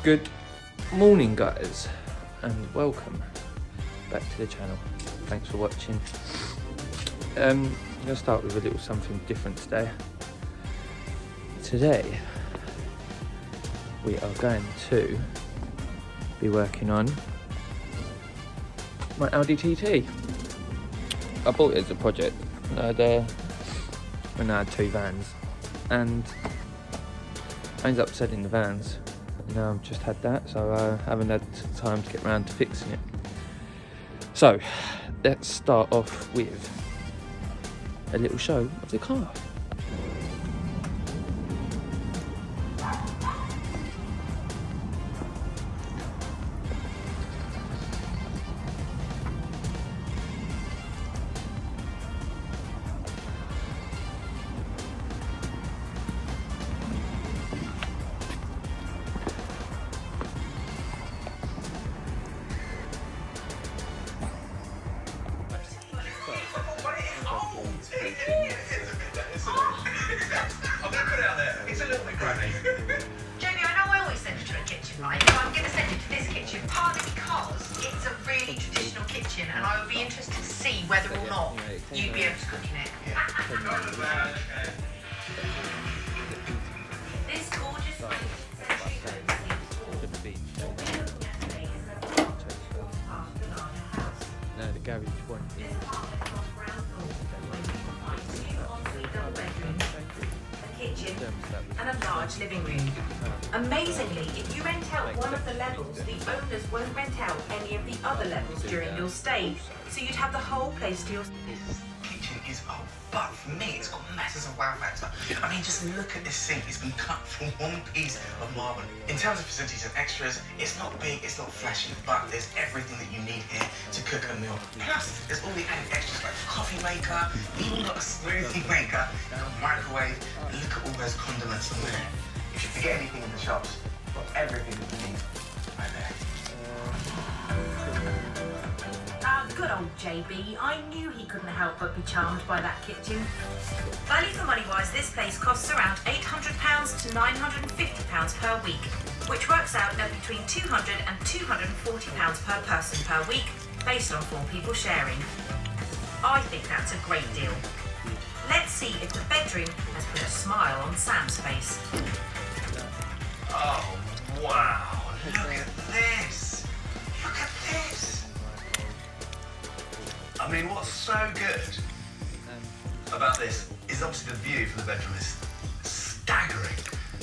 Good morning, guys, and welcome back to the channel. Thanks for watching. I'm going to start with a little something different today. Today we are going to be working on my Audi TT. I bought it as a project when I had two vans, and I ended up selling the vans. Now I've just had that, so I haven't had time to get around to fixing it. So let's start off with a little show of the car. Jamie, I know I always send you to a kitchen, right? But I'm going to send you to this kitchen partly because it's a really traditional kitchen, and I would be interested to see whether or not you'd be able to cook in it. This gorgeous No, the garage one. Kitchen and a large living room. Amazingly, if you rent out one of the levels, the owners won't rent out any of the other levels during your stay, so you'd have the whole place to yourself. This kitchen is but for me, it's got masses of wow factor. I mean, just look at this sink. It's been cut from one piece of marble. In terms of facilities and extras, it's not big, it's not flashy, but there's everything that you need here to cook a meal. Plus, there's all the added extras like a coffee maker, even got a smoothie maker, and a microwave. And look at all those condiments on there. If you forget anything in the shops, you've got everything that you need right there. Good old JB. I knew he couldn't help but be charmed by that kitchen. Value for money wise, this place costs around £800 to £950 per week, which works out at between £200 and £240 per person per week, based on 4 people sharing. I think that's a great deal. Let's see if the bedroom has put a smile on Sam's face. Oh, wow. Look at this. Look at this. I mean, what's so good about this is obviously the view from the bedroom is staggering.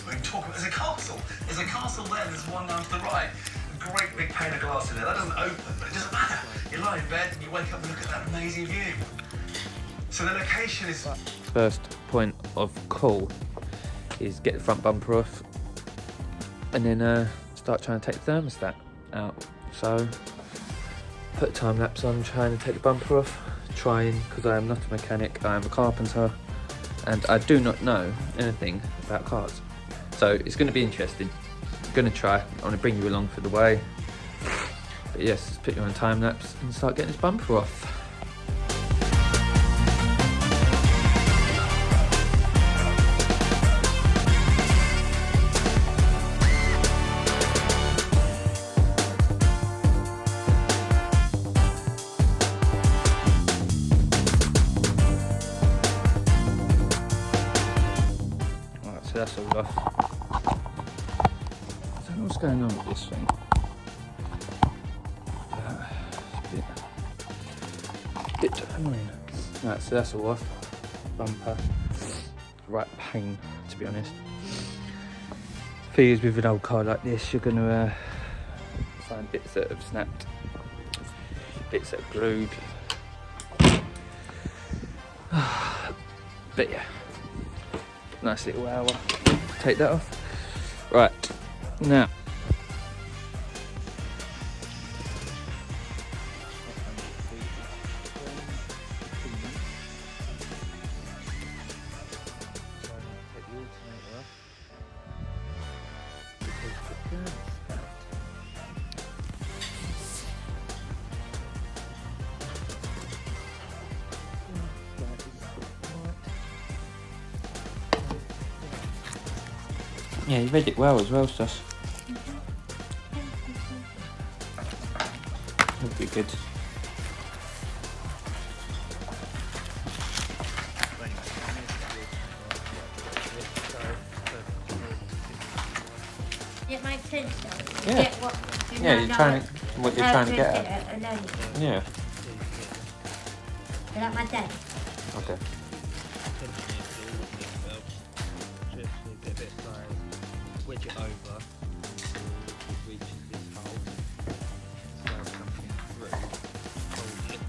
I mean, there's a castle. There's a castle there, there's one down to the right. A great big pane of glass in there. That doesn't open, but it doesn't matter. You lie in bed and you wake up and look at that amazing view. So the location is... First point of call is get the front bumper off, and then start trying to take the thermostat out. So put a time lapse on trying to take the bumper off, because I am not a mechanic, I am a carpenter, and I do not know anything about cars. So it's going to be interesting. I'm going to try. I want to bring you along for the way. But yes, let's put you on a time lapse and start getting this bumper off. So that's all off. I don't know what's going on with this thing. It's a bit annoying. Right, so that's all off. Bumper. Right pain, to be honest. Thing is, with an old car like this, you're going to find bits that have snapped, bits that are glued. But yeah. Nice little hour. Take that off. Right, now. Yeah, you read it well as well, Sus. That'd be good. It makes sense though. Yeah. Get what Yeah, you're trying to, what you're trying to get at. Yeah. Like my dad. Okay. Wedge it over until it reaches this hole. Slide something through, hold it,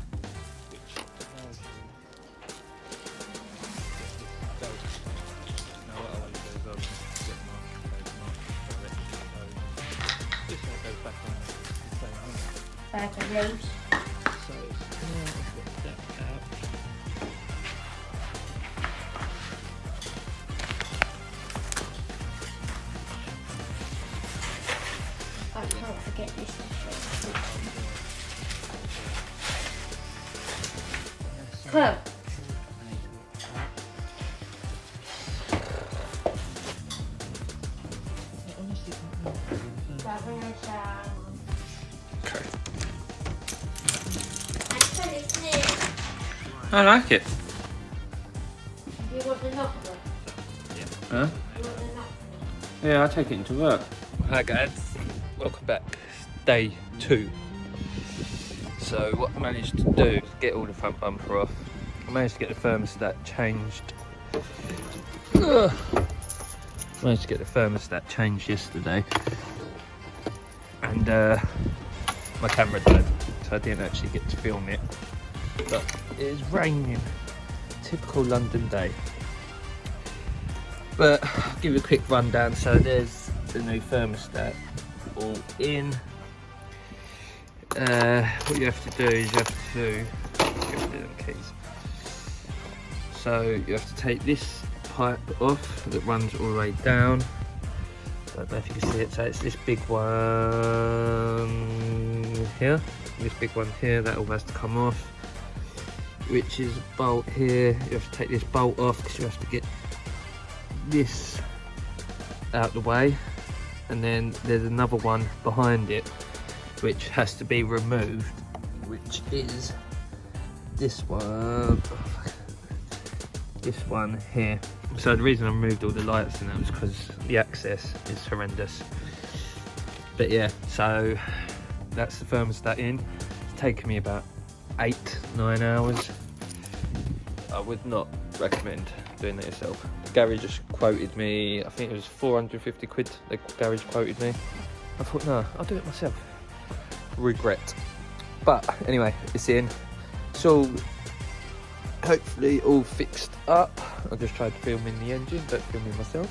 which allows you to get this belt. Now what I want to do is I'll get my direction, so this one goes back on the same way. Back of leaves. So now I've got that out. I can't forget this one. Come. Okay. You I like it. want the knocker? Huh? You want the knocker? Yeah, I'll take it into work. Hi guys, welcome back. It's day 2. So what I managed to do is get all the front bumper off. I managed to get the thermostat changed. Managed to get the thermostat changed yesterday. And my camera died, so I didn't actually get to film it. But it is raining. Typical London day. But I'll give you a quick rundown. So there's the new thermostat all in. What you have to do is you have to get rid of the keys. So you have to take this pipe off that runs all the way down. I don't know if you can see it. So it's this big one here. This big one here, that all has to come off. Which is a bolt here. You have to take this bolt off because you have to get this out the way, and then there's another one behind it which has to be removed, which is this one. This one here. So the reason I removed all the lights in that was because the access is horrendous. But yeah, so that's the thermostat in. It's taken me about 8-9 hours. I would not recommend doing it yourself. The garage just quoted me, I think it was 450 quid the garage quoted me. I thought, no, I'll do it myself. Regret. But anyway, it's in. It's all hopefully all fixed up. I just tried to film in the engine, don't film in myself.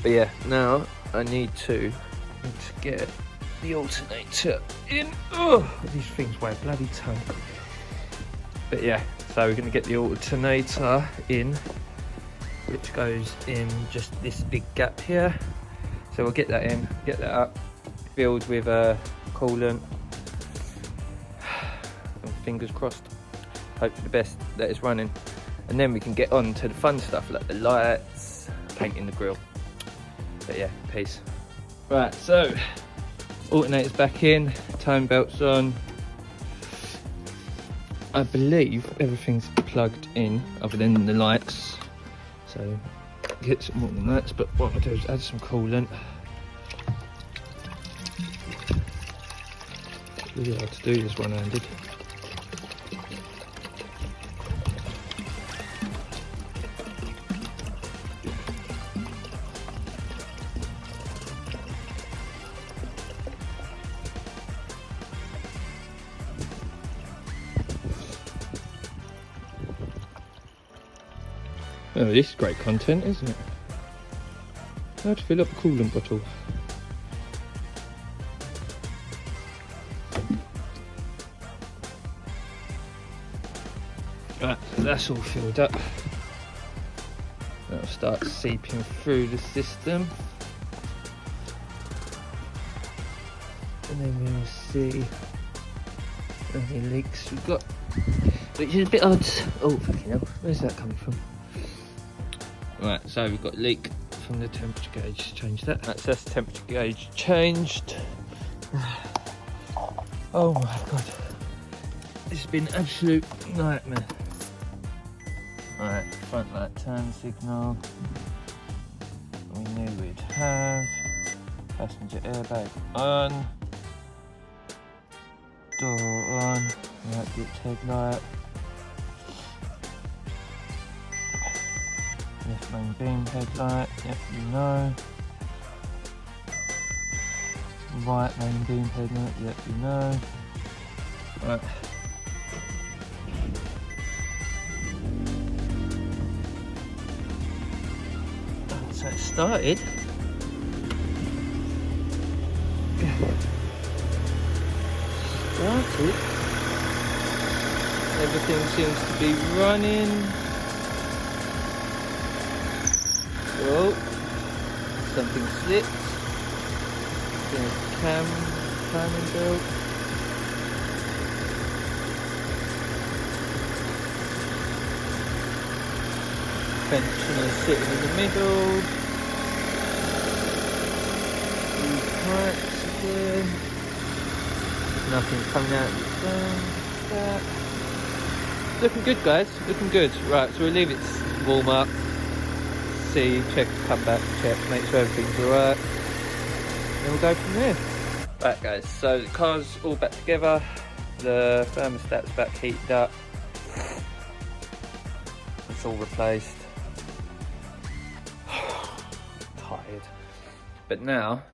But yeah, now I need to get the alternator in. Oh, these things weigh a bloody ton. But yeah, so we're going to get the alternator in, which goes in just this big gap here. So we'll get that in, get that up, filled with coolant, and fingers crossed, hope for the best that it's running. And then we can get on to the fun stuff like the lights, painting the grille. But yeah, peace. Right, so alternator's back in, time belt's on. I believe everything's plugged in other than the lights. So get some more than lights, but what I'll do is add some coolant. It's really hard to do this one-handed. Oh, this is great content, isn't it? How to fill up a coolant bottle. Right, so that's all filled up. That'll start seeping through the system. And then we'll see how many leaks we've got. Which is a bit odd. Oh, fucking hell, where's that coming from? Right, so we've got leak from the temperature gauge. Change that. That's the temperature gauge changed. Oh my god. It's been absolute nightmare. Right, front light turn signal. We knew we'd have. Passenger airbag on. Door on. Right, get headlight. Left main beam headlight, yep, you know. Right main beam headlight, yep, you know. Right. So it started. Everything seems to be running. Oh, something slipped. There's timing belt. Tensioner sitting in the middle. These pipes again. Nothing coming out of the thermostat. Looking good, guys. Looking good. Right, so we'll leave it warm up. See, check, come back, check, make sure everything's alright. Then we'll go from there. Right, guys. So the car's all back together. The thermostat's back heated up. It's all replaced. Tired. But now